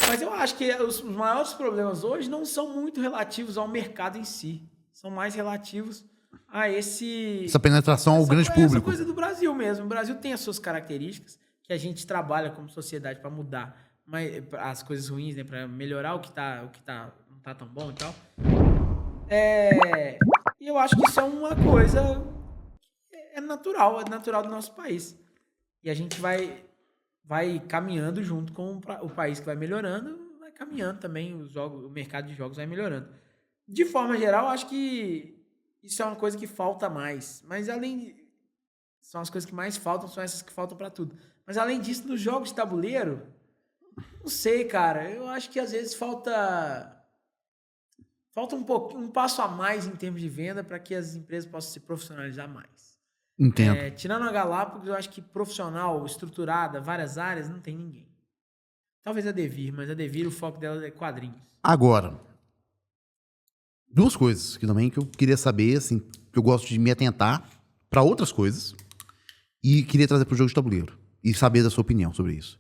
Mas eu acho que os maiores problemas hoje não são muito relativos ao mercado em si. São mais relativos a Essa penetração ao grande público. Essa coisa do Brasil mesmo. O Brasil tem as suas características que a gente trabalha como sociedade para mudar as coisas ruins, né, para melhorar o que não tá tão bom e tal. E eu acho que isso é uma coisa é natural do nosso país. E a gente vai caminhando junto com o país que vai melhorando, vai caminhando também, o mercado de jogos vai melhorando. De forma geral, acho que isso é uma coisa que falta mais. Mas são as coisas que mais faltam, são essas que faltam para tudo. Mas além disso, nos jogos de tabuleiro, não sei, cara, eu acho que às vezes falta um passo a mais em termos de venda para que as empresas possam se profissionalizar mais. Entendo. Tirando a Galápagos, eu acho que profissional, estruturada, várias áreas, não tem ninguém. Talvez a Devir, mas a Devir, o foco dela é quadrinhos. Agora, duas coisas que eu queria saber, assim, que eu gosto de me atentar para outras coisas e queria trazer para o jogo de tabuleiro e saber da sua opinião sobre isso.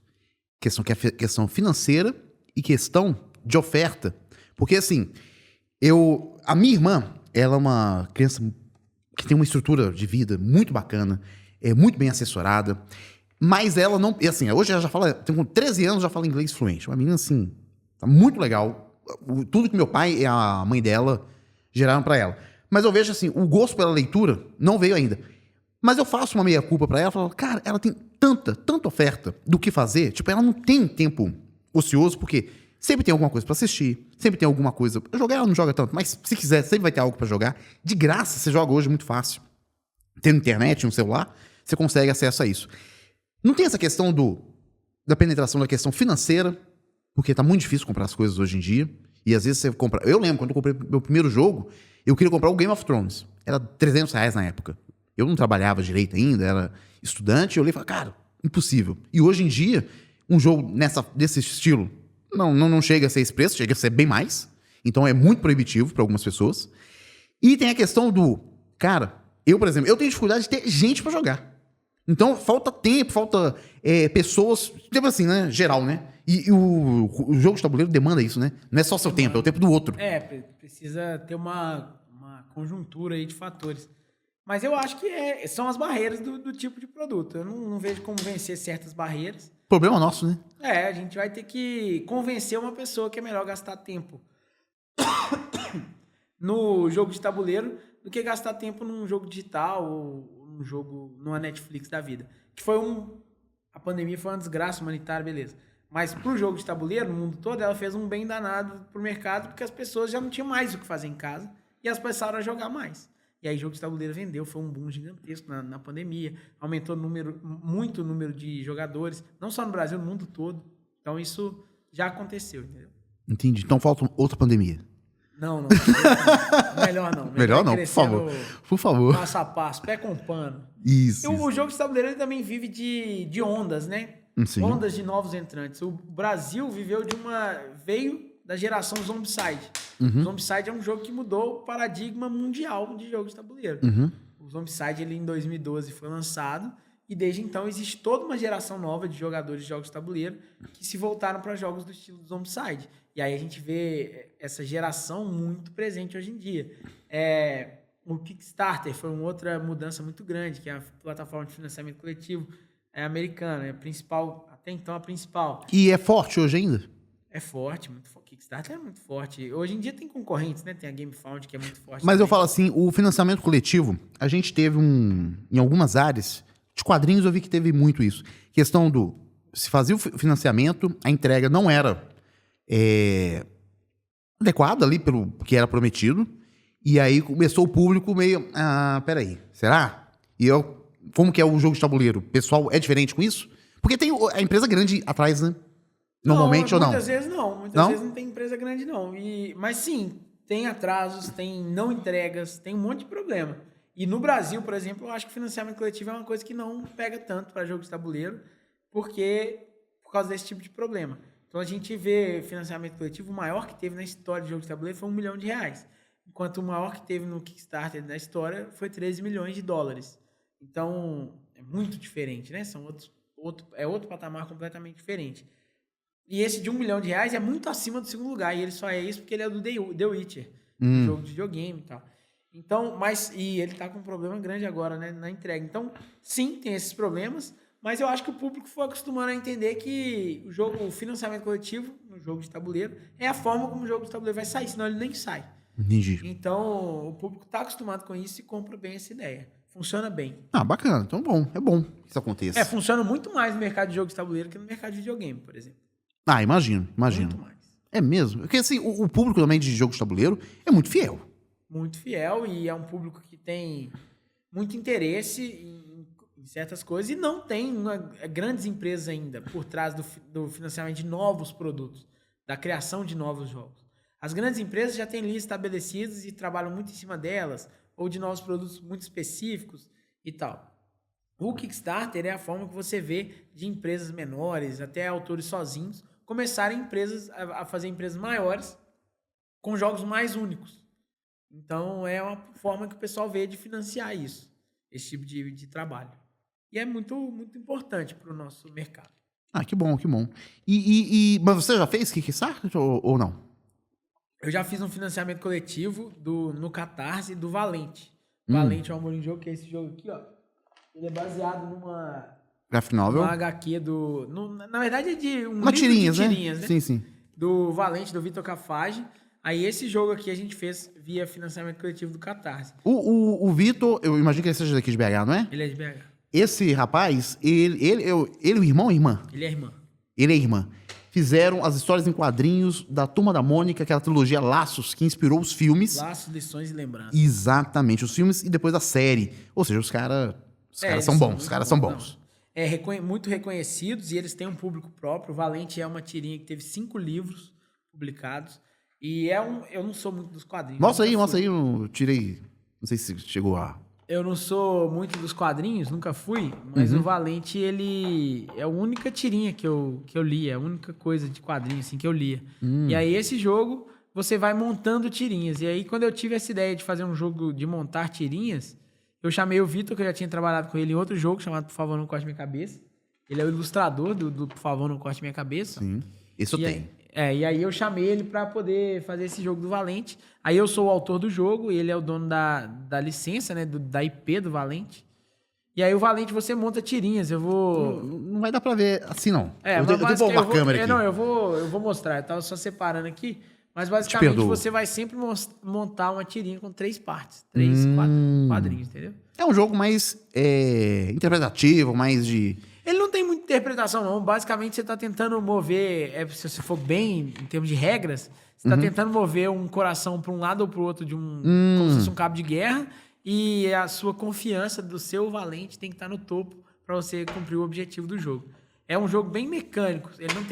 Questão financeira e questão de oferta. Porque, assim, a minha irmã, ela é uma criança que tem uma estrutura de vida muito bacana, é muito bem assessorada, mas ela não... E assim, hoje ela já fala... Tem com 13 anos, já fala inglês fluente. Uma menina, assim, tá muito legal. Tudo que meu pai e a mãe dela geraram pra ela. Mas eu vejo, assim, o gosto pela leitura não veio ainda. Mas eu faço uma meia-culpa pra ela, falo, cara, ela tem tanta oferta do que fazer, tipo, ela não tem tempo ocioso, porque sempre tem alguma coisa pra assistir, sempre tem alguma coisa... Jogar ela não joga tanto, mas se quiser, sempre vai ter algo pra jogar. De graça, você joga hoje muito fácil. Tendo internet, um celular, você consegue acesso a isso. Não tem essa questão da penetração da questão financeira, porque tá muito difícil comprar as coisas hoje em dia, e às vezes você compra... Eu lembro, quando eu comprei meu primeiro jogo, eu queria comprar o Game of Thrones. Era R$300 na época. Eu não trabalhava direito ainda, era estudante, eu olhei e falei, cara, impossível. E hoje em dia, um jogo desse estilo não chega a ser esse preço, chega a ser bem mais. Então é muito proibitivo para algumas pessoas. E tem a questão cara, eu, por exemplo, eu tenho dificuldade de ter gente para jogar. Então falta tempo, falta pessoas, tipo assim, né, geral, né? E o jogo de tabuleiro demanda isso, né? Não é só seu tempo, é o tempo do outro. Precisa ter uma conjuntura aí de fatores. Mas eu acho que são as barreiras do tipo de produto. Eu não vejo como vencer certas barreiras. Problema nosso, né? A gente vai ter que convencer uma pessoa que é melhor gastar tempo no jogo de tabuleiro do que gastar tempo num jogo digital ou num jogo numa Netflix da vida. A pandemia foi uma desgraça humanitária, beleza. Mas pro jogo de tabuleiro, no mundo todo, ela fez um bem danado pro mercado, porque as pessoas já não tinham mais o que fazer em casa e elas passaram a jogar mais. E aí, jogo de tabuleiro vendeu, foi um boom gigantesco na pandemia. Aumentou muito o número de jogadores, não só no Brasil, no mundo todo. Então, isso já aconteceu, entendeu? Entendi. Então, falta outra pandemia. Não. Melhor não. Melhor não, por favor. Por favor. Passo a passo, pé com pano. Isso. O jogo de tabuleiro ele também vive de ondas, né? Sim. Ondas de novos entrantes. O Brasil veio da geração Zombicide. Uhum. O Zombicide é um jogo que mudou o paradigma mundial de jogo de tabuleiro. Uhum. O Zombicide, ele em 2012 foi lançado e desde então existe toda uma geração nova de jogadores de jogos de tabuleiro que se voltaram para jogos do estilo do Zombicide. E aí a gente vê essa geração muito presente hoje em dia. O Kickstarter foi uma outra mudança muito grande, que é a plataforma de financiamento coletivo americana, é a principal, até então a principal. E é forte hoje ainda? É forte, muito forte. Kickstarter é muito forte. Hoje em dia tem concorrentes, né? Tem a GameFound, que é muito forte. Mas também. eu falo assim, o financiamento coletivo, a gente teve em algumas áreas, de quadrinhos eu vi que teve muito isso. Questão se fazia o financiamento, a entrega não era adequada ali pelo que era prometido, e aí começou o público meio, peraí, será? Como que é o jogo de tabuleiro? O pessoal é diferente com isso? Porque tem a empresa grande atrás, né? Normalmente ou não? Muitas vezes não. Muitas vezes não tem empresa grande, não. Mas sim, tem atrasos, tem não entregas, tem um monte de problema. E no Brasil, por exemplo, eu acho que financiamento coletivo é uma coisa que não pega tanto para jogo de tabuleiro, por causa desse tipo de problema. Então a gente vê financiamento coletivo, o maior que teve na história de jogo de tabuleiro foi R$1 milhão. Enquanto o maior que teve no Kickstarter da história foi $13 milhões. Então, é muito diferente, né? São outro patamar completamente diferente. E esse de R$1 milhão é muito acima do segundo lugar. E ele só é isso porque ele é do The Witcher, um jogo de videogame e tal. Então, e ele tá com um problema grande agora, né, na entrega. Então, sim, tem esses problemas, mas eu acho que o público foi acostumando a entender que o financiamento coletivo no jogo de tabuleiro é a forma como o jogo de tabuleiro vai sair, senão ele nem sai. Entendi. Então, o público tá acostumado com isso e compra bem essa ideia. Funciona bem. Ah, bacana. Então, é bom que isso aconteça. Funciona muito mais no mercado de jogo de tabuleiro que no mercado de videogame, por exemplo. Ah, imagino. Muito mais. É mesmo. Porque, assim, o público também de jogos de tabuleiro é muito fiel. Muito fiel e é um público que tem muito interesse em certas coisas e não tem grandes empresas ainda por trás do financiamento de novos produtos, da criação de novos jogos. As grandes empresas já têm linhas estabelecidas e trabalham muito em cima delas, ou de novos produtos muito específicos e tal. O Kickstarter é a forma que você vê de empresas menores, até autores sozinhos, começarem a fazer empresas maiores com jogos mais únicos. Então, é uma forma que o pessoal vê de financiar isso, esse tipo de trabalho. E é muito, muito importante para o nosso mercado. Ah, que bom, que bom. Mas você já fez Kickstarter ou não? Eu já fiz um financiamento coletivo no Catarse do Valente. Valente é um amor em jogo, que é esse jogo aqui, ó. Ele é baseado numa Graphic Novel? Uma HQ na verdade é de uma tirinhas, de tirinhas, né? Sim, sim. Do Valente, do Vitor Cafage. Aí esse jogo aqui a gente fez via financiamento coletivo do Catarse. O Vitor, eu imagino que ele seja daqui de BH, não é? Ele é de BH. Esse rapaz, ele o irmão ou irmã? Ele é irmã. Ele é irmã. Fizeram as histórias em quadrinhos da Turma da Mônica, aquela trilogia Laços, que inspirou os filmes. Laços, lições e lembranças. Exatamente, os filmes e depois a série. Ou seja, os caras são bons, os caras são bons. Muito reconhecidos e eles têm um público próprio. O Valente é uma tirinha que teve 5 livros publicados. E eu não sou muito dos quadrinhos. Mostra aí, eu tirei. Não sei se chegou a. Eu não sou muito dos quadrinhos, nunca fui, mas o Valente, ele é a única tirinha que eu li, é a única coisa de quadrinho assim que eu lia. E aí esse jogo, você vai montando tirinhas. E aí quando eu tive essa ideia de fazer um jogo de montar tirinhas, eu chamei o Vitor, que eu já tinha trabalhado com ele em outro jogo chamado Por Favor Não Corte Minha Cabeça. Ele é o ilustrador do Por Favor Não Corte Minha Cabeça. Sim, isso eu tenho. E aí eu chamei ele para poder fazer esse jogo do Valente. Aí eu sou o autor do jogo e ele é o dono da licença, né? Da IP do Valente. E aí o Valente você monta tirinhas. Eu vou... Não vai dar pra ver assim, não. Eu devo pôr uma câmera aqui. Não, eu vou mostrar. Eu tava só separando aqui. Mas basicamente você vai sempre montar uma tirinha com 3 partes. 3, 4 quadrinhos, entendeu? É um jogo mais interpretativo, mais de... Ele não tem muita interpretação, não. Basicamente, você está tentando mover, se você for bem em termos de regras, você está tentando mover um coração para um lado ou para o outro como se fosse um cabo de guerra, e a sua confiança do seu valente tem que estar no topo para você cumprir o objetivo do jogo. É um jogo bem mecânico, ele não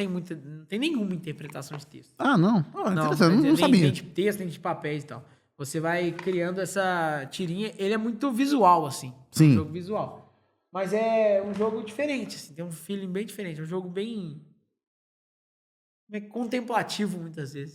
tem nenhuma interpretação de texto. Ah, não? Interessante, não sabia. Nem de texto, nem de papéis e tal. Você vai criando essa tirinha, ele é muito visual, assim. Sim. É um jogo visual. Mas é um jogo diferente, assim, tem um feeling bem diferente. É um jogo bem contemplativo, muitas vezes.